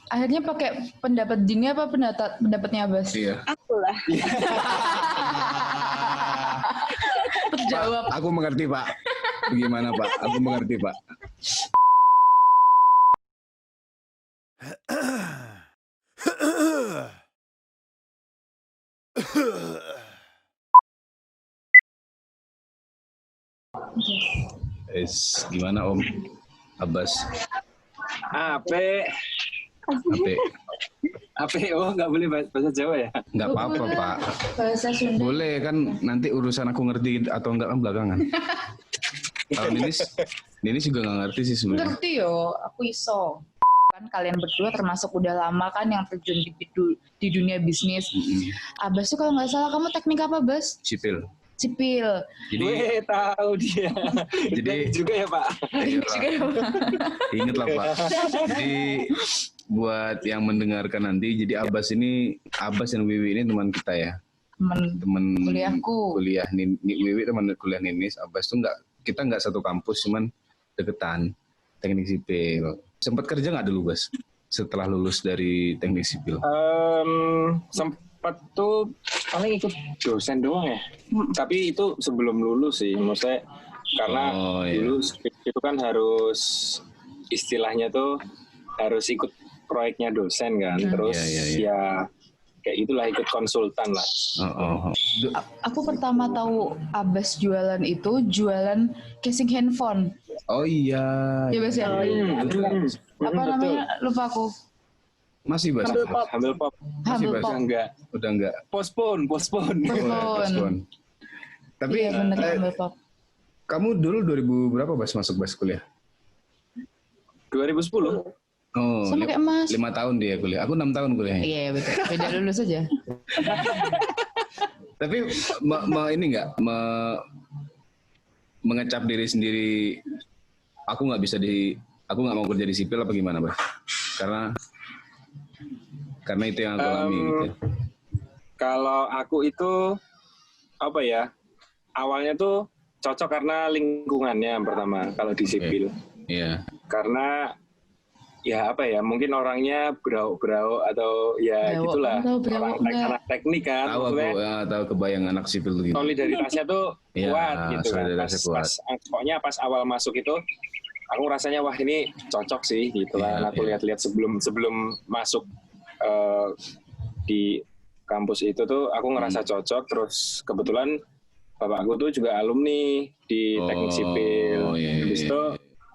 Akhirnya pakai pendapat Dini apa pendapatnya Abbas? Iya. Aku lah. Terjawab. Aku mengerti Pak. Gimana Pak? Aku mengerti Pak. Gimana Om Abbas? Ape. Oh nggak boleh bahasa Jawa ya? Nggak apa-apa Pak. Bahasa Sunda. Boleh kan, nanti urusan aku ngerti atau enggak kan belakangan. Kalau Ninis juga nggak ngerti sih sebenarnya. Ngerti yo, aku iso. Kan kalian berdua termasuk udah lama kan yang terjun di dunia bisnis. Abbas tuh kalau nggak salah kamu teknik apa Bas? Sipil. Jadi Gue tahu dia. Jadi juga ya Pak. Ingat lah Pak. Jadi buat yang mendengarkan nanti, jadi Abbas dan Wiwi ini teman kita ya. Teman kuliahku. Kuliah Wiwi teman kuliah Ninis. Abbas tuh kita nggak satu kampus, cuman deketan. Teknik sipil. Sempat kerja nggak dulu Bas? Setelah lulus dari teknik sipil? Sempat tuh paling ikut dosen doang ya. Tapi itu sebelum lulus sih, maksudnya karena dulu itu kan harus istilahnya tuh harus ikut proyeknya dosen kan. Terus ya kayak itulah, ikut konsultan lah. Aku pertama tahu Abbas jualan casing handphone. Oh iya. Ya Bas ya. Apa namanya? Lupa aku. Masih Bas? Humble Pop. Masih Bas? Udah enggak. Postpone. Tapi iya, bener, Humble Pop. Kamu dulu 2000 berapa Bas masuk kuliah? 2010. Oh, sama kayak Mas. 5 tahun dia kuliah. Aku 6 tahun kuliahnya. Iya betul. Beda lulus aja. Tapi ini enggak mengecap diri sendiri, aku nggak mau kerja di sipil apa gimana Bas? Karena itu yang aku alami gitu. Kalau aku itu apa ya? Awalnya tuh cocok karena lingkungannya yang pertama kalau di sipil. Iya. Karena ya apa ya? Mungkin orangnya berau atau ya gitulah. Anak teknik kan. Tahu kebayang anak sipil gitu. Solidaritasnya tuh kuat gitu kan. Pokoknya pas awal masuk itu aku rasanya wah ini cocok sih gitu kan. Aku lihat-lihat sebelum masuk di kampus itu tuh aku ngerasa cocok. Terus kebetulan bapakku tuh juga alumni di teknik sipil. Habis itu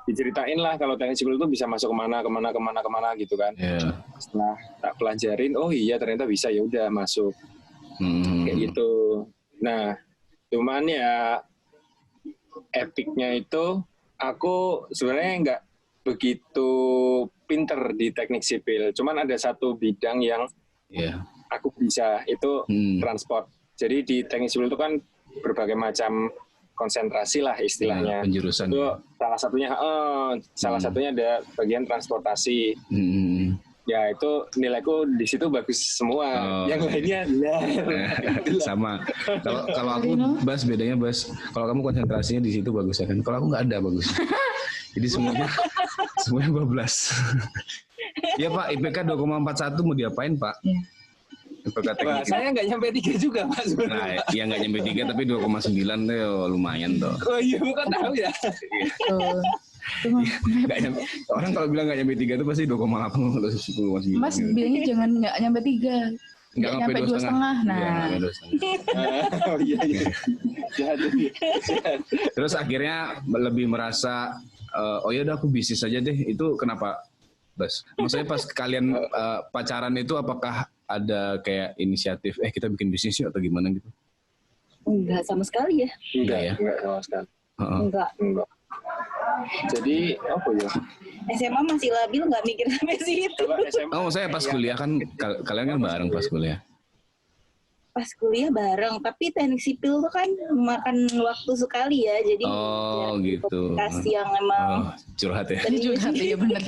diceritain lah kalau teknik sipil itu bisa masuk kemana gitu kan. Setelah tak pelajarin, oh iya ternyata bisa, ya udah masuk kayak gitu. Nah cuman ya epicnya itu aku sebenarnya nggak begitu pinter di teknik sipil. Cuman ada satu bidang yang aku bisa, itu transport. Jadi di teknik sipil itu kan berbagai macam konsentrasi lah istilahnya. Penjurusan. Itu salah satunya ada bagian transportasi. Ya itu nilaiku di situ bagus semua. Yang lainnya sama. Kalau aku Bas, bedanya Bas, kalau kamu konsentrasinya di situ bagus ya kan. Kalau aku nggak ada bagus. Jadi semuanya 12. Ya Pak, IPK 2,41 mau diapain Pak? IPK teknik. Saya nggak nyampe 3 juga Pak. Nah, ya nggak nyampe 3 tapi 2,9 tuh lumayan tuh. Oh iya, bukan tahu ya. Orang kalau bilang nggak nyampe 3 itu pasti 2,8 atau 10,9. Mas bilangnya jangan nggak nyampe 3. Nggak nyampe 2,5. Nah. Oh iya. Terus akhirnya lebih merasa oh ya udah aku bisnis aja deh. Itu kenapa Bas? Maksudnya pas kalian pacaran itu apakah ada kayak inisiatif kita bikin bisnis yuk atau gimana gitu? Enggak sama sekali ya. Enggak ya? Enggak sama sekali. Enggak. Jadi apa ya? SMA masih labil, nggak mikir sampai situ. Oh saya pas kuliah kan kalian kan bareng pas kuliah. Pas kuliah bareng, tapi teknik sipil tuh kan makan waktu sekali ya, jadi gitu. Kasih yang emang curhat ya. Curhat ya bener.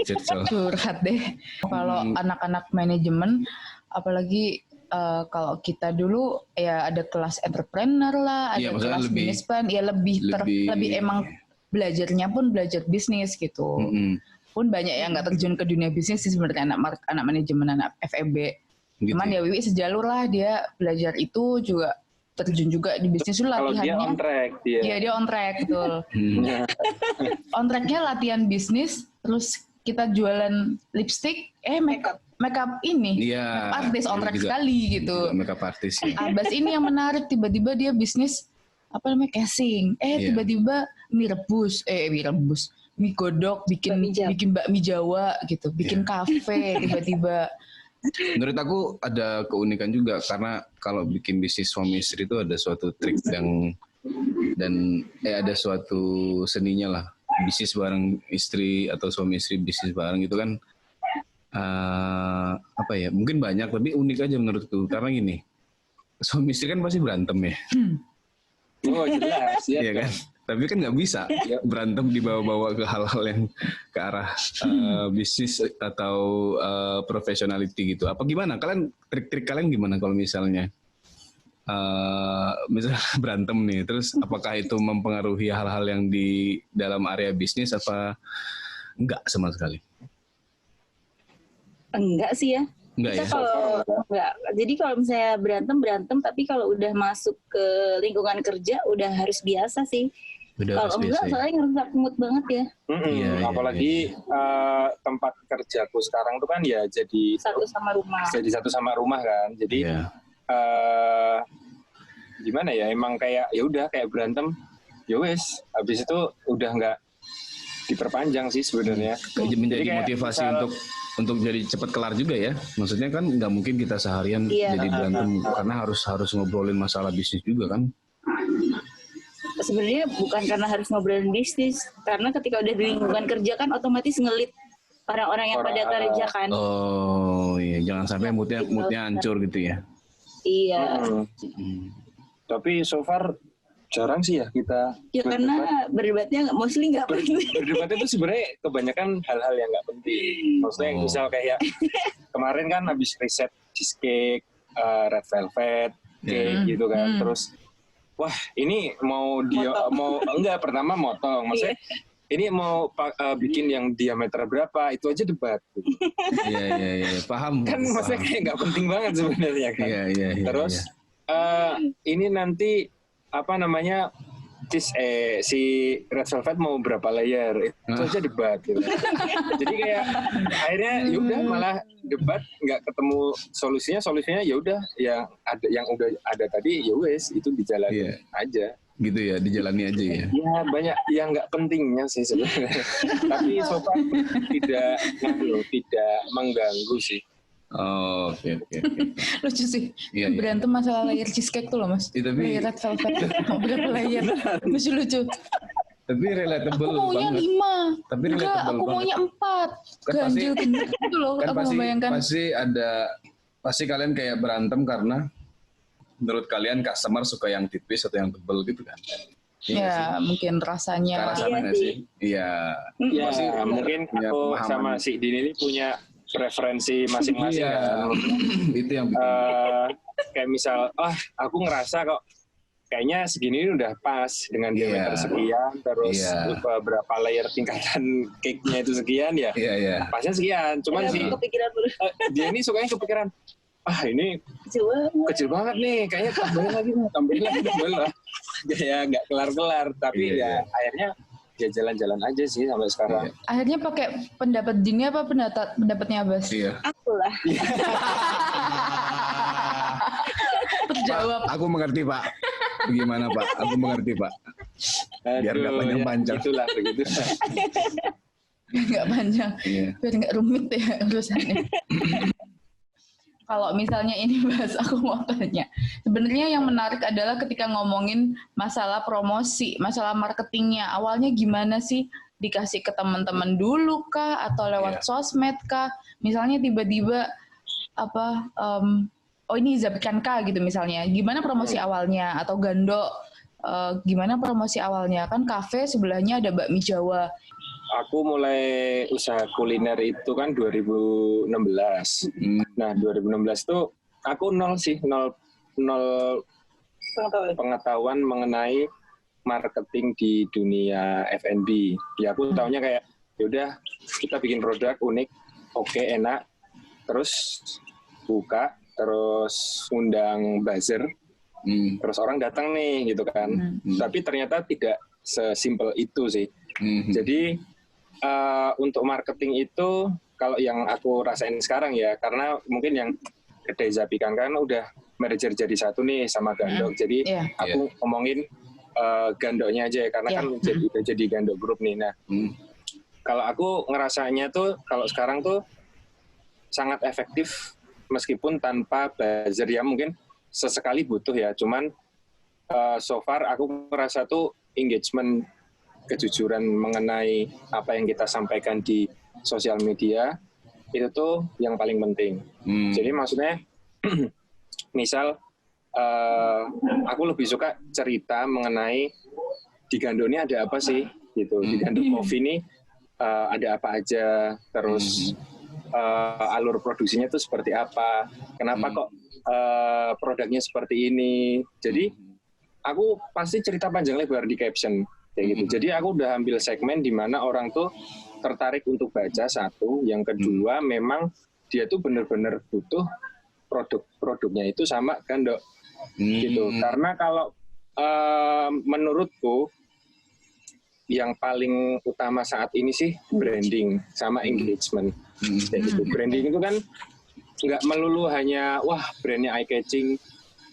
Curhat deh. Kalau anak-anak manajemen, apalagi kalau kita dulu ya ada kelas entrepreneur lah, ada kelas business plan, ya lebih emang belajarnya pun belajar bisnis gitu. pun banyak yang nggak terjun ke dunia bisnis sih sebenarnya anak manajemen, anak FEB. Gitu. Cuman ya Wiwi sejalur lah, dia belajar itu juga terjun juga di bisnis dulu latihannya. Kalau dia on track dia. Iya dia on track betul. On tracknya latihan bisnis, terus kita jualan lipstick, makeup ini, makeup artis on track sekali gitu. Makeup artis. Ya. Abas ini yang menarik, tiba-tiba dia bisnis casing, tiba-tiba mie rebus, mie godok, bikin bakmi Jawa gitu, bikin kafe tiba-tiba. Menurut aku ada keunikan juga karena kalau bikin bisnis suami istri itu ada suatu trik dan ada suatu seninya lah. Bisnis bareng istri atau suami istri bisnis bareng itu kan mungkin banyak tapi unik aja menurutku karena gini, suami istri kan pasti berantem ya. Oh jelas ya. Iya kan? Tapi kan nggak bisa berantem dibawa-bawa ke hal-hal yang ke arah bisnis atau professionality gitu. Apa gimana? Kalian trik-trik kalian gimana kalau misalnya berantem nih? Terus apakah itu mempengaruhi hal-hal yang di dalam area bisnis apa enggak sama sekali? Enggak sih ya. Enggak kita ya? enggak. Jadi kalau misalnya berantem, tapi kalau udah masuk ke lingkungan kerja udah harus biasa sih. Kalau enggak, soalnya ngerusak mood banget ya. Apalagi tempat kerjaku sekarang tuh kan ya jadi satu sama rumah kan. Jadi gimana ya? Emang kayak ya udah kayak berantem, ya wes. Habis itu udah nggak diperpanjang sih sebenarnya. Menjadi motivasi untuk jadi cepat kelar juga ya. Maksudnya kan nggak mungkin kita seharian jadi berantem karena harus ngobrolin masalah bisnis juga kan. Sebenarnya bukan karena harus ngobrolin bisnis, karena ketika udah di lingkungan kerja kan otomatis ngelit orang-orang yang pada kerja kan. Oh iya, jangan sampai moodnya hancur gitu ya. Iya. Tapi so far jarang sih ya kita. Ya karena berdebatnya mostly nggak penting. Berdebatnya itu sebenarnya kebanyakan hal-hal yang nggak penting. Maksudnya misal kayak kemarin kan habis riset cheesecake, red velvet, cake gitu kan, terus wah ini mau pertama motong, maksudnya ini mau bikin yang diameter berapa, itu aja debat. Iya, paham. Kan maksudnya kayak nggak penting banget sebenarnya kan. Iya. Terus ini nanti si red velvet mau berapa layer, itu aja debat. Gitu. Jadi kayak akhirnya yaudah malah debat nggak ketemu solusinya yaudah yang udah ada tadi ya wes itu dijalani aja. Gitu ya, dijalani aja ya. Ya banyak yang nggak pentingnya sih sebenarnya. Tapi so far tidak mengganggu sih. Oh, oke. Lucu sih. Berantem masalah layer cheesecake tuh loh mas. Layer red velvet. Berapa layer? Masih lucu. Tapi relatable banget. Aku maunya 5. Tapi enggak, aku maunya 4. Ganjil gitu loh. Kan aku membayangkan. Pasti kalian kayak berantem karena menurut kalian customer suka yang tipis atau yang tebel gitu kan? Ya mungkin rasanya. Rasanya sih. Iya. Ya mungkin aku sama si Dini ini punya preferensi masing-masing kan. Itu yang kayak misal, aku ngerasa kok kayaknya segini udah pas dengan diameter sekian, terus berapa layer tingkatan cake-nya itu sekian ya. Pasnya sekian. Cuman dia ini sukanya kepikiran, ini kecil banget nih, kayaknya tambahin lagi lah. Ya nggak kelar-kelar, tapi ya akhirnya ya jalan-jalan aja sih sampai sekarang. Akhirnya pakai pendapat Dini apa pendapatnya Abbas? Iya. Aku lah. Terjawab. Aku mengerti Pak. Gimana Pak? Aku mengerti Pak. Biar nggak panjang-panjang. Itulah begitu. Nggak panjang. Biar nggak rumit ya urusannya. Kalau misalnya ini Mas, aku mau tanya. Sebenarnya yang menarik adalah ketika ngomongin masalah promosi, masalah marketingnya. Awalnya gimana sih? Dikasih ke teman-teman dulu kah? Atau lewat sosmed kah? Misalnya tiba-tiba ini Zabikanka gitu misalnya. Gimana promosi awalnya? Atau Gando, gimana promosi awalnya? Kan kafe sebelahnya ada bakmi Jawa. Aku mulai usaha kuliner itu kan 2016. Nah, 2016 tuh aku nol pengetahuan mengenai marketing di dunia F&B. Ya aku taunya kayak yaudah kita bikin produk unik, oke, enak, terus buka, terus undang buzzer, terus orang datang nih gitu kan. Tapi ternyata tidak sesimpel itu sih. Jadi untuk marketing itu kalau yang aku rasain sekarang ya, karena mungkin yang kedai Zapikan kan udah merger jadi satu nih sama Gandok. Jadi aku ngomongin Gandoknya aja ya, karena kan jadi Gandok Group nih. Nah, kalau aku ngerasanya tuh kalau sekarang tuh sangat efektif meskipun tanpa buzzer ya, mungkin sesekali butuh ya. Cuman so far aku ngerasa tuh engagement, kejujuran mengenai apa yang kita sampaikan di sosial media itu tuh yang paling penting. Jadi maksudnya misal aku lebih suka cerita mengenai di Gandok ini ada apa sih gitu. Di Gandok Coffee ini ada apa aja, terus alur produksinya itu seperti apa, kenapa kok produknya seperti ini. Jadi aku pasti cerita panjang lebar di caption kayak gitu. Jadi aku udah ambil segmen di mana orang tuh tertarik untuk baca, satu, yang kedua memang dia tuh benar-benar butuh produknya itu sama Gandok gitu. Karena kalau menurutku yang paling utama saat ini sih branding sama engagement. Gitu. Branding itu kan nggak melulu hanya wah brandnya eye catching,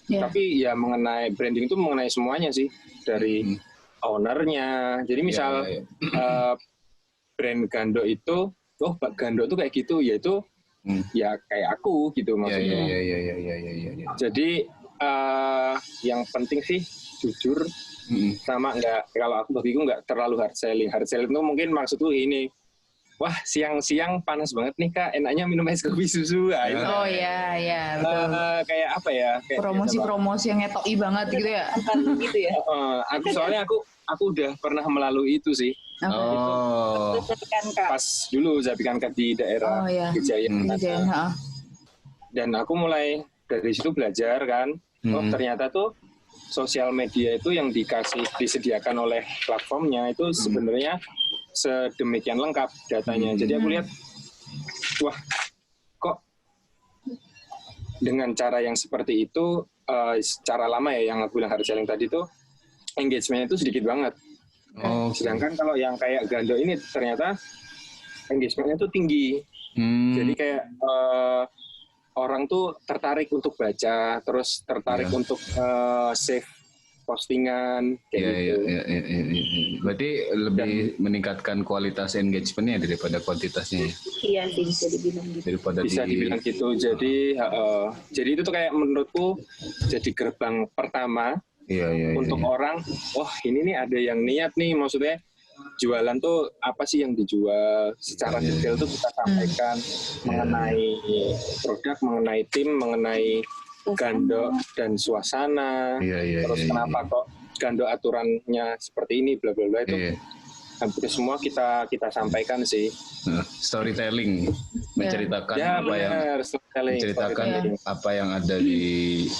tapi ya mengenai branding itu mengenai semuanya sih, dari ownernya. Jadi misal brand Gandok itu, oh Gandok tuh kayak gitu, yaitu ya kayak aku gitu maksudnya. Jadi yang penting sih jujur. Sama nggak, kalau aku bagiku nggak terlalu hard selling. Hard selling itu mungkin maksudku ini, wah siang-siang panas banget nih Kak, enaknya minum es kopi susu. Oh iya betul. Kayak apa ya? Kayak promosi yang ngetoi banget gitu ya. Gitu ya. Aku udah pernah melalui itu sih. Pas dulu Zapikan Kak di daerah Gejayan. Dan aku mulai dari situ belajar kan. Oh ternyata tuh sosial media itu yang disediakan oleh platformnya itu sebenarnya sedemikian lengkap datanya. Jadi aku lihat, wah kok dengan cara yang seperti itu, cara lama ya yang aku bilang hard selling tadi tuh, engagementnya itu sedikit banget. Sedangkan kalau yang kayak Gandok ini ternyata engagementnya itu tinggi. Jadi kayak orang tuh tertarik untuk baca, terus tertarik untuk save postingan kayak gitu. Berarti lebih meningkatkan kualitas engagementnya daripada kuantitasnya. Iya sih, bisa dibilang gitu. Bisa dibilang gitu. Jadi itu tuh kayak menurutku jadi gerbang pertama untuk orang. Wah ini nih ada yang niat nih, maksudnya jualan tuh apa sih yang dijual secara detail tuh kita sampaikan mengenai produk, mengenai tim, mengenai Gandok dan suasana. Terus kenapa kok Gandok aturannya seperti ini, bla bla bla itu. Hampir semua kita sampaikan sih. Storytelling, menceritakan apa yang ada di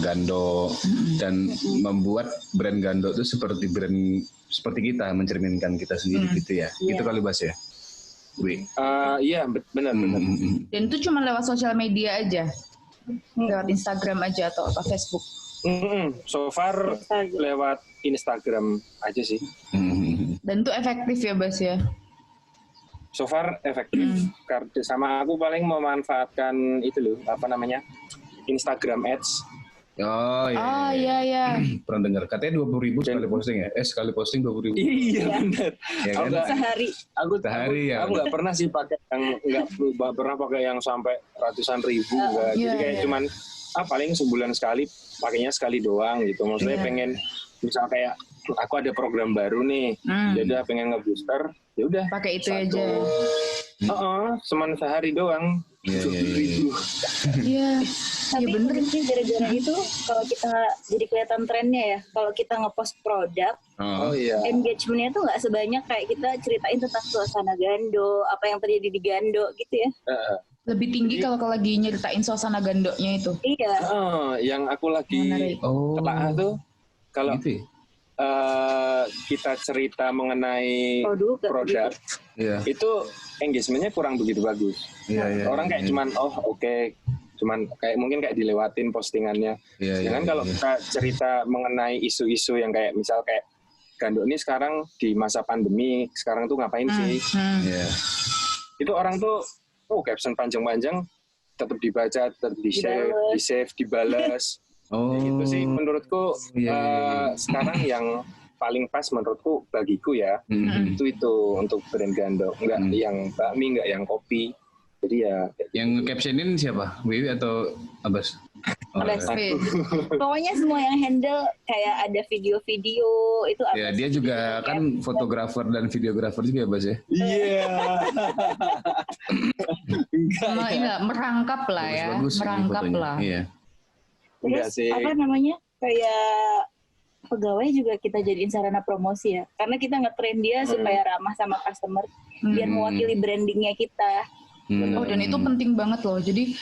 Gandok dan membuat brand Gandok itu seperti brand seperti kita, mencerminkan kita sendiri gitu ya. Itu kali Bas ya. Iya benar. Dan itu cuma lewat sosial media aja, lewat Instagram aja atau apa Facebook? So far lewat Instagram aja sih. Dan itu efektif ya Bas ya? So far efektif. Karena sama aku paling memanfaatkan itu loh, apa namanya, Instagram Ads. Iya. Pernah dengar katanya 20.000 sekali posting ya? Sekali posting 20.000. Iya benar. Ya, kan? Sehari. Aku nggak pernah sih pakai yang nggak pernah pakai yang sampai ratusan ribu. Jadi kayak cuman paling sebulan sekali, pakainya sekali doang gitu. Maksudnya pengen misal kayak aku ada program baru nih, jadi pengen ngebooster, ya udah pakai itu aja. Cuman sehari doang. Iya. Tapi bener sih, gara-gara itu kalau kita jadi kelihatan trennya ya, kalau kita ngepost produk, engagementnya tuh nggak sebanyak kayak kita ceritain tentang suasana Gandok, apa yang terjadi di Gandok gitu ya. Lebih tinggi kalau lagi nyeritain suasana Gandoknya itu. Iya. Yang aku lagi telah tuh kalau gitu ya? kita cerita mengenai produk itu engagementnya kurang begitu bagus. Orang kayak cuman cuman kayak mungkin kayak dilewatin postingannya. Sedangkan kalau kita cerita mengenai isu-isu yang kayak misal kayak Gandok ini sekarang di masa pandemi sekarang tuh ngapain sih? Itu orang tuh caption panjang-panjang tetap dibaca, tetap di-save, dibalas. Itu sih menurutku sekarang yang paling pas menurutku bagiku ya itu untuk brand Gandok, enggak yang bakmi, enggak yang kopi. Jadi ya yang captionin siapa? Wiwi atau Abbas? Pokoknya semua yang handle kayak ada video-video itu Abbas. Ya dia juga kan fotografer dan videografer juga Abbas ya. Enggak merangkap lah ya, merangkap lah. Iya. Terus apa namanya kayak pegawai juga kita jadiin sarana promosi ya, karena kita nge-train dia supaya ramah sama customer, biar mewakili brandingnya kita. Dan itu penting banget loh. Jadi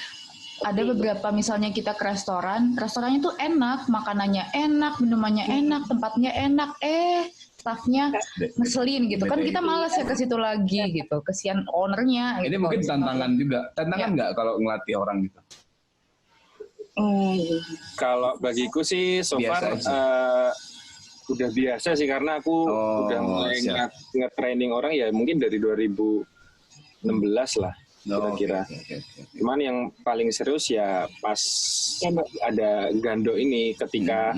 ada beberapa misalnya kita ke restorannya tuh enak, makanannya enak, minumannya enak, tempatnya enak, staffnya ngeselin gitu kan, kita malas ya ke situ lagi gitu, kesian ownernya. Ini gitu, mungkin tantangan juga, nggak kalau ngelatih orang gitu? Kalau bagiku sih so far udah biasa sih, karena aku udah mulai nge-training orang ya mungkin dari 2016 lah kira-kira. Cuman yang paling serius ya pas ada Gandok ini, ketika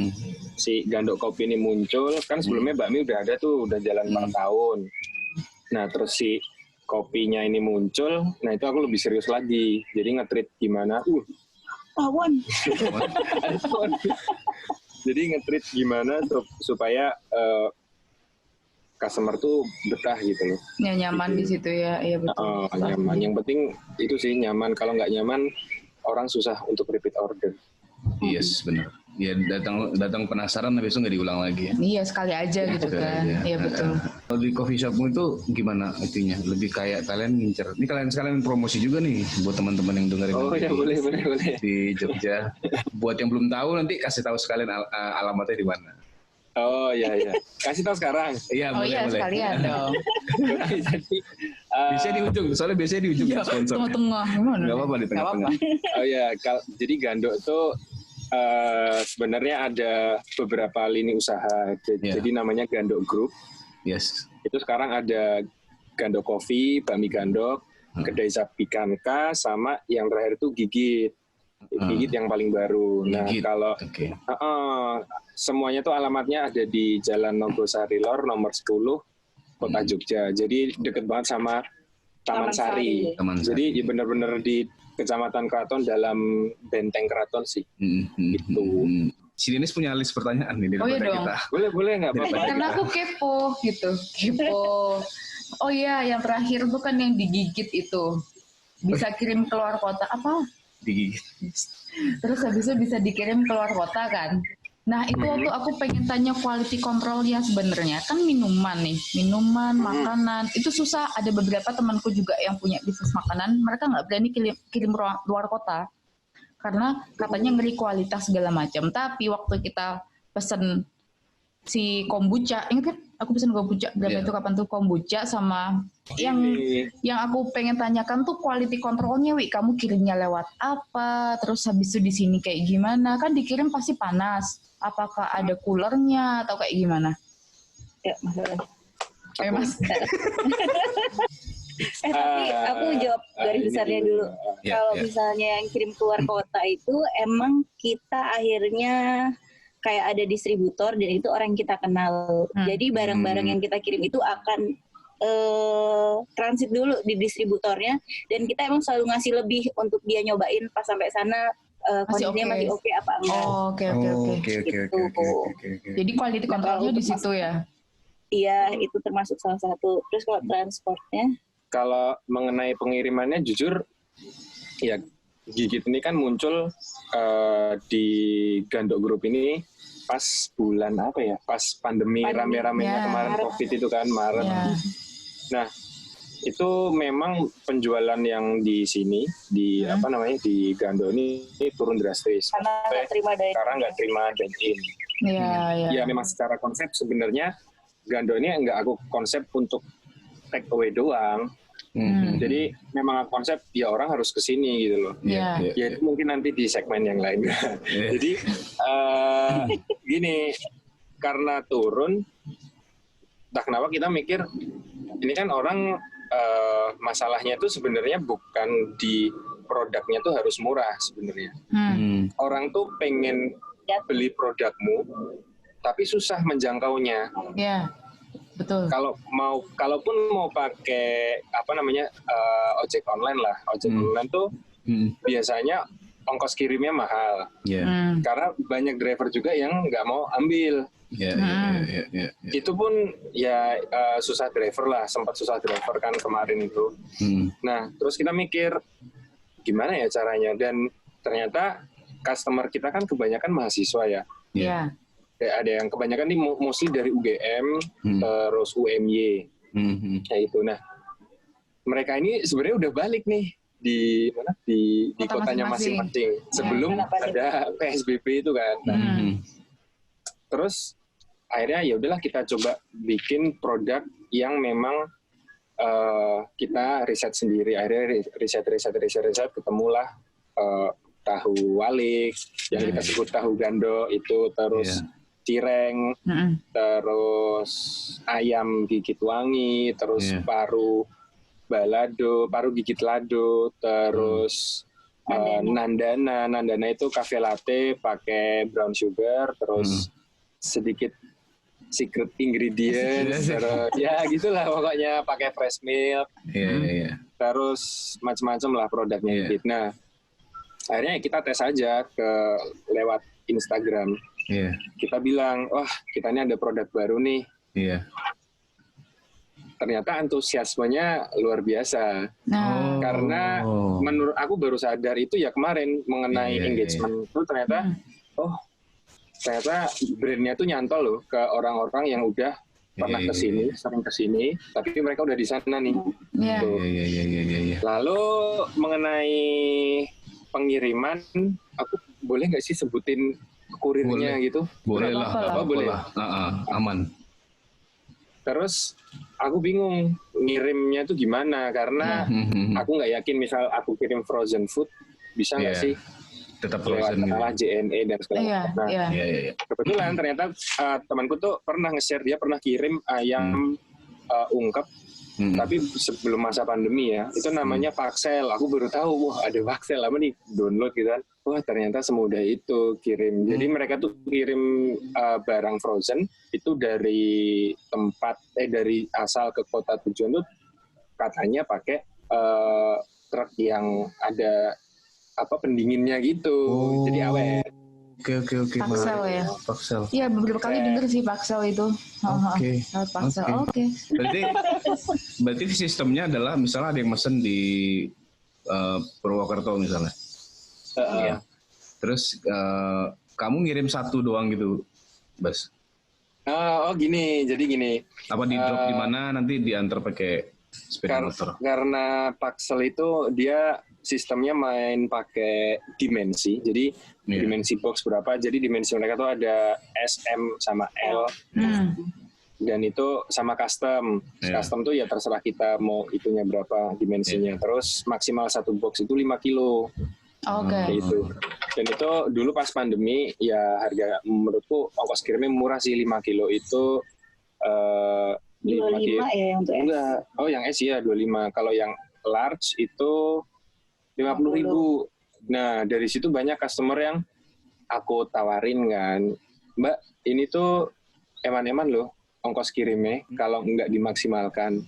si Gandok Kopi ini muncul, kan sebelumnya bakmi udah ada tuh, udah jalan 4 tahun. Nah terus si kopinya ini muncul, nah itu aku lebih serius lagi. Jadi nge-treat gimana, jadi nge-treat gimana supaya customer tuh betah gitu loh. Ya nyaman gitu. Di situ ya, iya betul. Nyaman. Yang penting itu sih nyaman. Kalau nggak nyaman, orang susah untuk repeat order. Yes, benar. Ya datang penasaran, habis itu nggak diulang lagi. Iya sekali aja gitu kan. Iya betul. Kalau di coffee shopmu itu gimana artinya? Lebih kayak kalian ngincer. Ini kalian sekalian promosi juga nih buat teman-teman yang dengerin. Boleh. Di Jogja. Buat yang belum tahu nanti kasih tahu sekalian alamatnya di mana. Oh iya. Kasih tahu sekarang. Iya, boleh. Sekalian dong. Jadi biasanya di ujung, soalnya biasanya di ujung sponsor. Tengah-tengah gimana? Enggak apa-apa di tengah-tengah. Oh iya, jadi Gandok tuh sebenarnya ada beberapa lini usaha. Jadi namanya Gandok Group. Yes. Itu sekarang ada Gandok Coffee, Bakmi Gandok, Kedai Sapi Kanka, sama yang terakhir itu Gigit. Gigit yang paling baru. Gigit. Nah, kalau semuanya tuh alamatnya ada di Jalan Nogosari Lor nomor 10 Kota Jogja. Jadi deket banget sama Taman Sari. Jadi ya benar-benar di Kecamatan Keraton, dalam benteng keraton sih. Gitu. Si Denis punya list pertanyaan nih daripada kita. Boleh nggak apa-apa. Karena aku kepo gitu. Oh iya, yang terakhir tuh kan yang digigit itu. Bisa kirim keluar kota apa? Digigit. Terus habis itu bisa dikirim keluar kota kan. Nah itu waktu aku pengen tanya quality controlnya sebenarnya. Kan minuman, makanan. Itu susah. Ada beberapa temanku juga yang punya bisnis makanan. Mereka nggak berani kirim luar kota. Karena katanya ngeri kualitas segala macam. Tapi waktu kita pesen si kombucha, ingat kan? Aku pesen kombucha. Berapa itu kapan tuh kombucha sama yang aku pengen tanyakan tuh quality controlnya, kamu kirimnya lewat apa? Terus habis itu di sini kayak gimana? Kan dikirim pasti panas. Apakah ada coolernya atau kayak gimana? Ya, masalah. Mas. Tapi aku jawab garis besarnya dulu. Kalau misalnya yang kirim keluar kota itu emang kita akhirnya kayak ada distributor dan itu orang kita kenal. Jadi barang-barang yang kita kirim itu akan transit dulu di distributornya, dan kita emang selalu ngasih lebih untuk dia nyobain pas sampai sana kondisinya masih oke apa enggak. Oke. Jadi quality controlnya di situ ya? Iya, itu termasuk salah satu. Terus kalau transportnya? Kalau mengenai pengirimannya, jujur ya Gigit ini kan muncul di Gandok Group ini pas bulan apa ya? Pas pandemi rame-ramenya kemarin COVID itu kan, Maret. Nah, itu memang penjualan yang di sini di di Gandok ini turun drastis. Karena nggak terima dine in. Ya memang secara konsep sebenarnya Gando ini nggak aku konsep untuk take away doang. Jadi memang konsep ya orang harus kesini gitu loh. Ya itu mungkin nanti di segmen yang lain. Jadi gini, karena turun, entah kenapa kita mikir ini kan orang masalahnya itu sebenarnya bukan di produknya tuh harus murah sebenarnya. Orang tuh pengen beli produkmu, tapi susah menjangkaunya. Iya. Betul. Kalaupun mau pakai ojek online lah, ojek online tuh biasanya ongkos kirimnya mahal, karena banyak driver juga yang nggak mau ambil. Itu pun ya susah driver lah, sempat susah driver kan kemarin itu. Nah terus kita mikir gimana ya caranya, dan ternyata customer kita kan kebanyakan mahasiswa ya. Ada yang kebanyakan nih mostly dari UGM, terus UMY, kayak itu. Nah, mereka ini sebenarnya udah balik nih di kotanya masing-masing. Sebelum ada PSBB itu kan. Terus akhirnya ya udahlah kita coba bikin produk yang memang kita riset sendiri. Akhirnya riset ketemulah tahu walik yang kita sebut tahu gando itu, terus cireng, terus ayam gigit wangi, terus paru gigit lado, terus nandana itu cafe latte pakai brown sugar, terus sedikit secret ingredients, terus ya gitulah pokoknya pakai fresh milk, terus macam-macam lah produknya. Nah akhirnya kita tes aja lewat Instagram. Kita bilang, wah kita ini ada produk baru nih. Ternyata antusiasmenya luar biasa. Karena menurut aku baru sadar itu ya kemarin mengenai engagement itu ternyata, ternyata brandnya tuh nyantol loh ke orang-orang yang udah pernah kesini, sering kesini, tapi mereka udah di sana nih. Lalu mengenai pengiriman, aku boleh nggak sih sebutin kurirnya gitu? Boleh lah. Boleh. Aman. Terus aku bingung ngirimnya tuh gimana, karena aku nggak yakin misal aku kirim frozen food bisa nggak sih tetap frozen lewat JNE dan segala macam. Kebetulan ternyata temanku tuh pernah nge-share, dia pernah kirim ayam ungkep, tapi sebelum masa pandemi ya, itu namanya Paxel. Aku baru tahu, wah ada Paxel, apa nih, download gitu kan. Wah ternyata semudah itu kirim. Jadi mereka tuh kirim barang frozen itu dari dari asal ke kota tujuan tuh katanya pakai truk yang ada pendinginnya gitu. Jadi awet. Oke. Paxel ya. Paxel. Iya beberapa kali denger sih Paxel itu. Paxel. Oke. Berarti sistemnya adalah misalnya ada yang mesen di Purwokerto misalnya. Terus kamu ngirim satu doang gitu, Bas? Gini. Jadi gini. Apa di drop di mana nanti diantar pakai sepeda motor? Karena Paxel itu dia sistemnya main pakai dimensi. Jadi dimensi box berapa? Jadi dimensi mereka tuh ada SM sama L. Dan itu sama custom. Custom tuh ya terserah kita mau itunya berapa dimensinya. Terus maksimal satu box itu 5 kilo. Gitu. Dan itu dulu pas pandemi ya harga menurutku ongkos kirimnya murah sih. 5 kilo itu 25 ya untuk S? Enggak. Yang S ya 25. Kalau yang large itu 50.000. Nah dari situ banyak customer yang aku tawarin kan, Mbak ini tuh eman-eman loh ongkos kirimnya kalau nggak dimaksimalkan.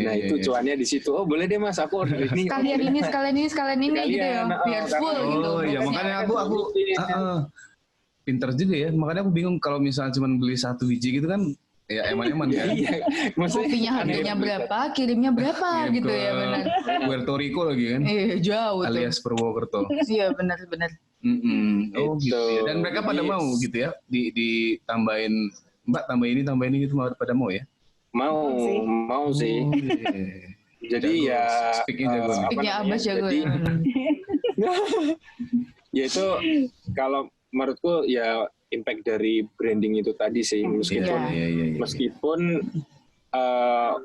Nah itu cuannya di situ. Boleh deh Mas, aku order ini. Sekalian ini gitu ya, biar full gitu. Ya makanya aku pinter juga ya. Makanya aku bingung kalau misalnya cuma beli satu biji gitu kan. Ya eman-eman kan. Kopinya harganya berapa, kirimnya berapa gitu ya benar. Puerto Rico lagi kan. Jauh tuh. Alias Purwokerto. Iya benar. Gitu ya. Dan mereka pada mau gitu ya ditambahin, Mbak tambah ini gitu pada mau ya? Mau sih. Jadi ya speaknya Abbas jago. Ya itu kalau menurutku ya impact dari branding itu tadi sih, meskipun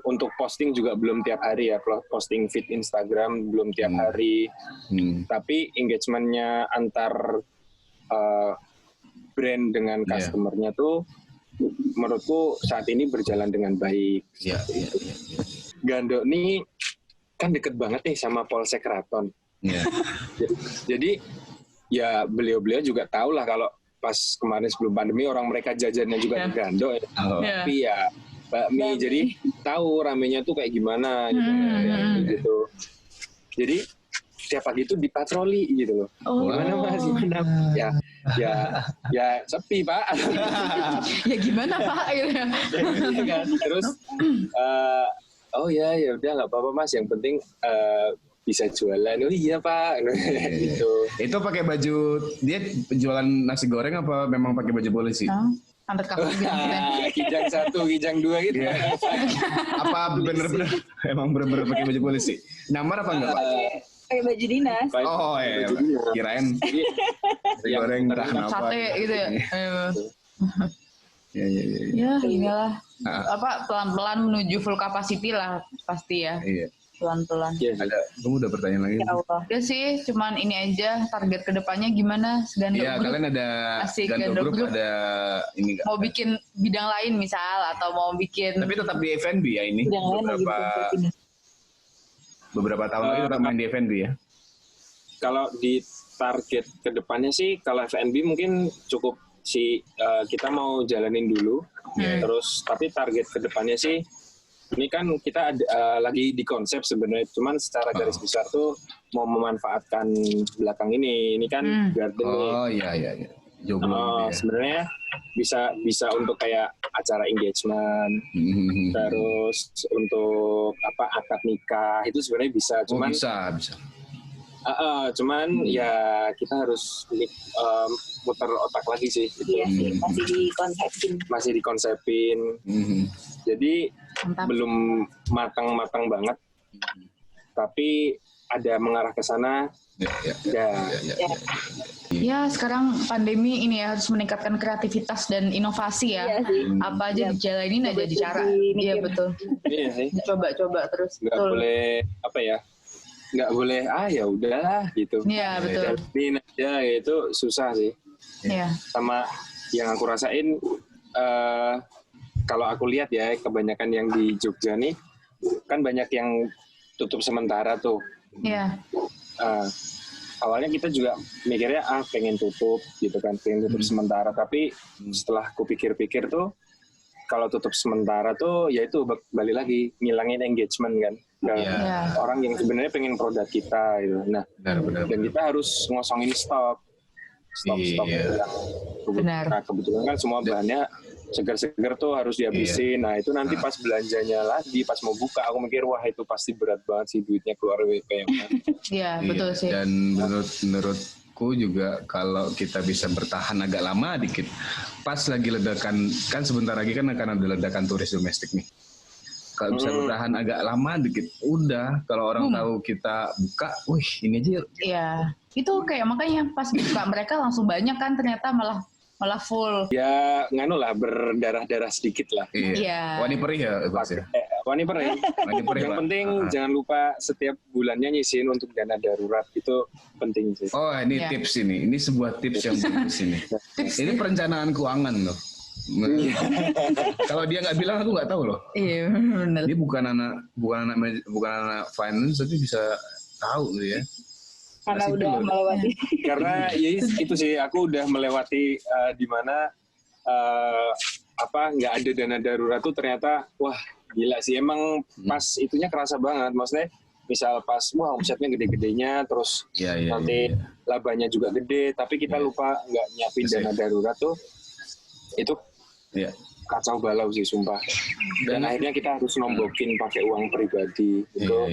untuk posting juga belum tiap hari ya, posting feed Instagram belum tiap hari, tapi engagement-nya antar brand dengan customer-nya tuh menurutku saat ini berjalan dengan baik. Gando nih kan deket banget nih sama Polsek Keraton. Jadi ya beliau-beliau juga tahu lah kalau pas kemarin sebelum pandemi orang mereka jajannya juga di Gando ya. Tapi ya bakmi, jadi tahu ramenya tuh kayak gimana gitu. Jadi tiap pagi itu dipatroli gitu loh. Gimana Mas? Gimana? Ya sepi Pak. Ya gimana Pak? Terus ya udah nggak apa-apa Mas. Yang penting bisa jualan. Oh iya Pak. Gitu. Itu pakai baju dia jualan nasi goreng apa memang pakai baju polisi? Undercover Kijang 1, Kijang 2 gitu. Apa bener-bener emang bener-bener pakai baju polisi? Nyamar apa enggak Pak? Pakai baju dinas. Oh iya, kirain goreng entah kenapa. Sate gitu ya. Ya, inilah. Pelan-pelan menuju full capacity lah pasti ya. Iya. Pelan-pelan. Kamu udah pertanyaan lagi? Ya Allah. Udah sih, cuman ini aja target kedepannya gimana? Gando Iya, kalian ada Gando Group ada ini nggak? Mau bikin bidang lain misal atau mau bikin? Tapi tetap di F&B ya ini. Beberapa tahun lagi tetap main di F&B ya. Kalau di target kedepannya sih, kalau F&B mungkin cukup sih kita mau jalanin dulu. Terus tapi target kedepannya sih. Ini kan kita lagi di konsep sebenarnya, cuman secara garis besar tuh mau memanfaatkan belakang ini kan garden nih. Oh iya. Sebenarnya bisa untuk kayak acara engagement, terus untuk akad nikah itu sebenarnya bisa, cuman bisa. Cuman ya kita harus muter otak lagi sih. Iya sih, masih dikonsepin. Jadi belum matang banget, tapi ada mengarah ke sana. Ya sekarang pandemi ini ya harus meningkatkan kreativitas dan inovasi ya. Apa aja dijalanin aja cara. Iya betul. Iya sih. Coba terus. Nggak boleh nggak boleh ya udahlah gitu. Iya betul. Jalanin aja itu susah sih. Iya. Sama yang aku rasain kalau aku lihat ya kebanyakan yang di Jogja nih kan banyak yang tutup sementara tuh. Iya. Awalnya kita juga mikirnya pengen tutup gitu kan, pengen tutup sementara, tapi setelah aku pikir-pikir tuh kalau tutup sementara tuh ya itu balik lagi ngilangin engagement kan. Orang yang sebenarnya pengen produk kita gitu. Nah, benar. Dan kita harus ngosongin stok yang kebetulan kan semua bahannya segar-segar tuh harus dihabisin. Nah itu nanti pas belanjanya lagi, pas mau buka aku mikir wah itu pasti berat banget sih duitnya keluar WP. Iya betul sih. Dan menurutku juga kalau kita bisa bertahan agak lama dikit, pas lagi ledakan kan sebentar lagi kan akan ada ledakan turis domestik nih. Kalau bisa bertahan agak lama dikit, udah kalau orang tahu kita buka, wih ini aja. Iya, itu kayak makanya pas buka mereka langsung banyak kan ternyata malah full. Ya nganu lah berdarah-darah sedikit lah. Iya. Wani perih ya. Wani perih. Yang penting jangan lupa setiap bulannya nyisin untuk dana darurat itu penting sih. Oh ini tips ini. Ini sebuah tips yang bagus ini. Ini perencanaan keuangan loh. Kalau dia nggak bilang aku nggak tahu loh. Iya benar. Dia bukan anak finance tapi bisa tahu gitu ya. Karena udah melewati. Karena ya itu sih aku udah melewati di mana nggak ada dana darurat tuh ternyata wah gila sih emang pas itunya kerasa banget. Maksudnya misal pas omsetnya gede-gedenya terus nanti labanya juga gede tapi kita lupa nggak nyiapin dana darurat tuh itu kacau balau sih sumpah. Dan akhirnya kita harus nombokin pakai uang pribadi gitu.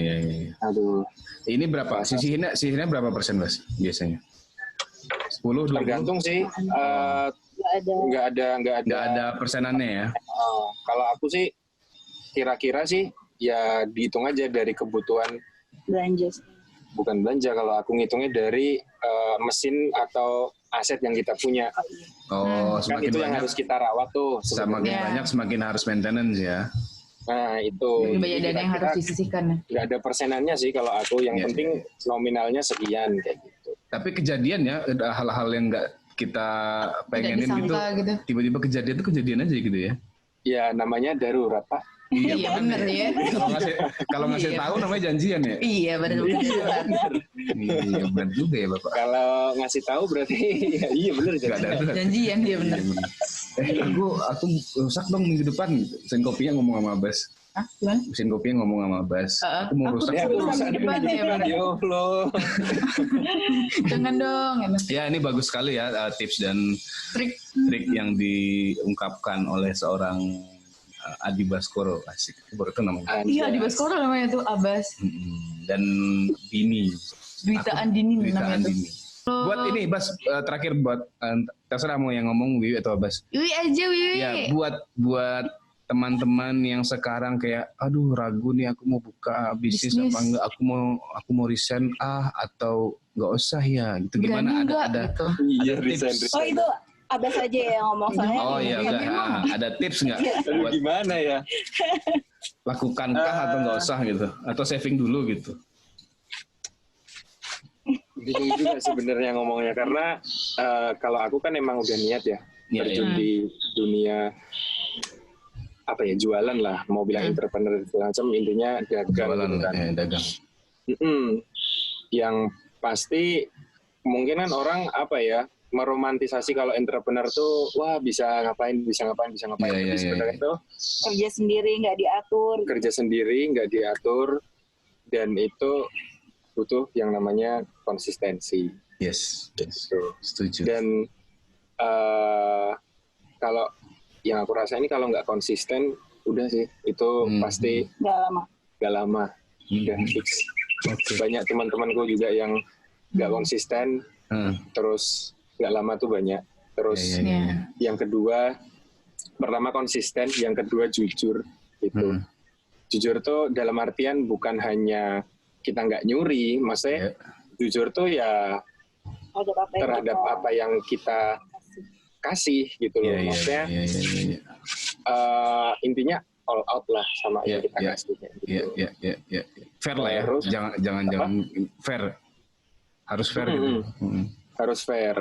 Aduh. Ini berapa? Sisihnya berapa persen Mas biasanya? 10, 20? Tergantung sih. Nggak ada persenannya ya. Kalau aku sih kira-kira sih ya dihitung aja dari kebutuhan belanja. Bukan belanja, kalau aku ngitungnya dari mesin atau aset yang kita punya. Oh, Kan semakin itu yang banyak, harus kita rawat tuh. semakin banyak semakin harus maintenance ya. Nah itu. Lebih banyak dana yang harus disisihkan. Nggak ada persenannya sih kalau aku. Yang penting nominalnya sekian kayak gitu. Tapi kejadian ya, ada hal-hal yang nggak kita pengenin gitu, tiba-tiba kejadian itu kejadian aja gitu ya. Ya namanya darurat Pak. Iya benar ya. Kalau ngasih tahu namanya janjian ya. Iya benar. Iya benar juga ya Bapak. Kalau ngasih tahu berarti ya, iya benar janjian dia benar. Aku rusak dong minggu depan. Mesin kopinya ngomong sama Abbas. Hah? Gimana? Mesin kopinya ngomong sama Abbas. Aku mau rusak. Minggu depan ya. Ya Allah. Jangan dong. Ya ini bagus sekali ya tips dan trik yang diungkapkan oleh seorang Adi Baskoro, asik. Baru itu namanya. Iya Adi Baskoro namanya tuh Abbas. Dan Dini. Dwita Andini namanya tuh. Buat ini Bas, terakhir buat terserah mau yang ngomong Wiwi atau Abbas. Wiwi aja Wiwi. Ya buat teman-teman yang sekarang kayak aduh ragu nih aku mau buka bisnis apa enggak, aku mau resign atau enggak usah ya gitu. Gimana ada gitu. Iya resign. Oh itu Abbas aja yang ngomong soalnya. Oh iya udah. Ada tips nggak? Buat gimana ya? Lakukankah atau nggak usah gitu? Atau saving dulu gitu? Bingung juga sebenarnya ngomongnya karena kalau aku kan emang udah niat ya terjun di dunia apa ya jualan lah, mau bilang entrepreneur segala macam, intinya dagang. Jualan gitu kan. Dagang. Yang pasti mungkin kan orang apa ya meromantisasi kalau entrepreneur tuh wah bisa ngapain. Tapi sebenarnya itu kerja sendiri nggak diatur dan itu butuh yang namanya konsistensi. Yes. Gitu. Setuju. Dan kalau yang aku rasa ini kalau nggak konsisten udah sih itu pasti nggak lama udah fix. Banyak teman-temanku juga yang nggak konsisten terus nggak lama tuh banyak. Terus yang kedua, pertama konsisten, yang kedua jujur gitu. Jujur tuh dalam artian bukan hanya kita nggak nyuri, maksudnya jujur tuh ya terhadap apa yang kita kasih gitu loh. Maksudnya intinya all out lah sama yang kita kasih. Gitu. Iya. Fair lah ya. Jangan fair. Harus fair gitu. Harus fair.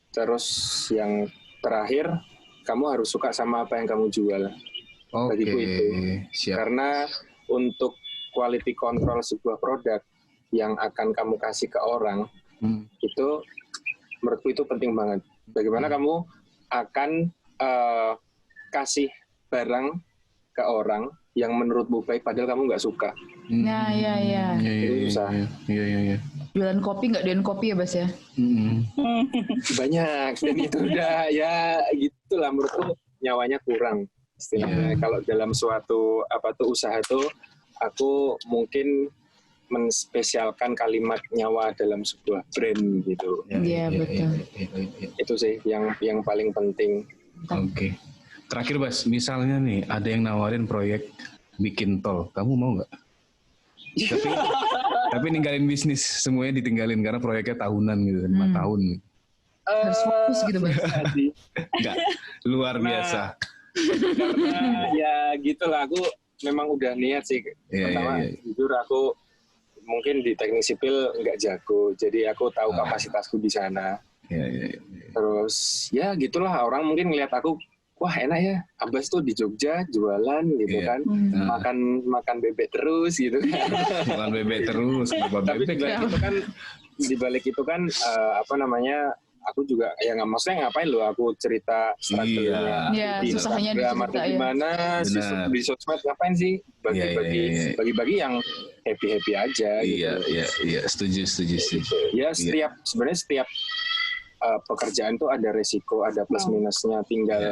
Terus yang terakhir, kamu harus suka sama apa yang kamu jual. Bagiku itu. Siap. Karena untuk quality control sebuah produk yang akan kamu kasih ke orang, itu menurutku itu penting banget. Bagaimana kamu akan kasih barang ke orang yang menurutmu baik padahal kamu nggak suka. Iya. Itu susah. Iya. Jualan kopi nggak doyan kopi ya Bas ya? Banyak dan itu udah ya gitulah menurutku nyawanya kurang istilahnya. Kalau dalam suatu usaha tuh aku mungkin menspesialkan kalimat nyawa dalam sebuah brand gitu. Iya betul. Itu sih yang paling penting. Oke. Terakhir Bas, misalnya nih ada yang nawarin proyek bikin tol, kamu mau nggak? Tapi ninggalin bisnis, semuanya ditinggalin karena proyeknya tahunan gitu, 5 tahun. Harus fokus gitu Bas. Enggak, luar biasa. Karena ya gitulah, aku memang udah niat sih. Pertama, jujur aku mungkin di teknik sipil nggak jago, jadi aku tahu kapasitasku di sana. Terus ya gitulah, orang mungkin ngeliat aku, wah enak ya, Abbas tuh di Jogja jualan gitu kan, makan bebek terus gitu kan. Makan bebek terus, tapi di balik itu kan aku juga ya nggak, maksudnya ngapain lo aku cerita struggle-nya di Instagram atau gimana, di sosmed ngapain sih bagi-bagi yang happy aja. Iya, setuju. Ya sebenarnya setiap pekerjaan tuh ada resiko, ada plus minusnya, tinggal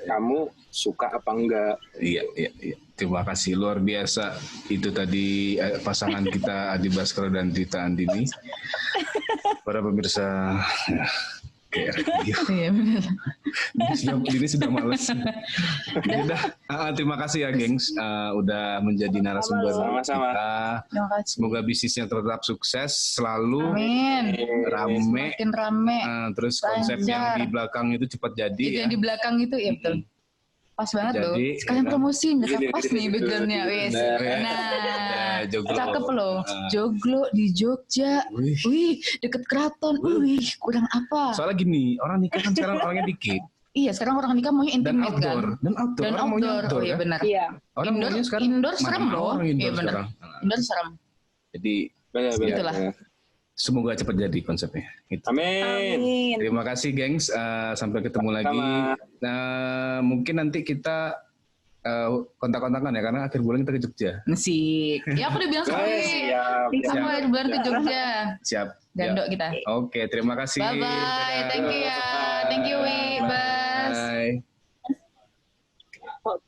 kamu suka apa enggak. Iya. Terima kasih, luar biasa. Itu tadi pasangan kita Adi Baskoro dan Dwita Andini. Para pemirsa, kayak radio. Iya benar. Dini sudah males. Udah, terima kasih ya, gengs, udah menjadi narasumber kita. Semoga bisnisnya tetap sukses selalu. Amin. Rame. Makin rame. Terus konsep yang di belakang itu cepat jadi. Itu yang di belakang itu ya betul. Pas banget loh. Jadi, Sekalian promosi, nggak Gini, pas nih backgroundnya, wes. Nah, joglo. cakep loh. Joglo di Jogja. Wih, deket keraton. Wih, kurang apa? Soalnya gini, orang nikah kan sekarang orangnya dikit. Iya, sekarang orang nikah maunya Dan intimate outdoor. kan. Dan orang maunya outdoor. Oh iya Kan? benar. Iya. Orang Indoor, maunya sekarang indoor serem mana loh. orang indoor Iya benar. sekarang. Indoor serem. Jadi Itulah. semoga cepat jadi konsepnya. Gitu. Amin. Terima kasih, gengs. Sampai ketemu lagi. Mungkin nanti kita kontak-kontakan ya, karena akhir bulan kita ke Jogja. Musik. Ya aku udah bilang sekali. Siap. Aku akhir bulan ke Jogja. Siap. Gandok kita. Oke, terima kasih. Bye bye. Thank you ya. Thank you Wi. Bas. Bye.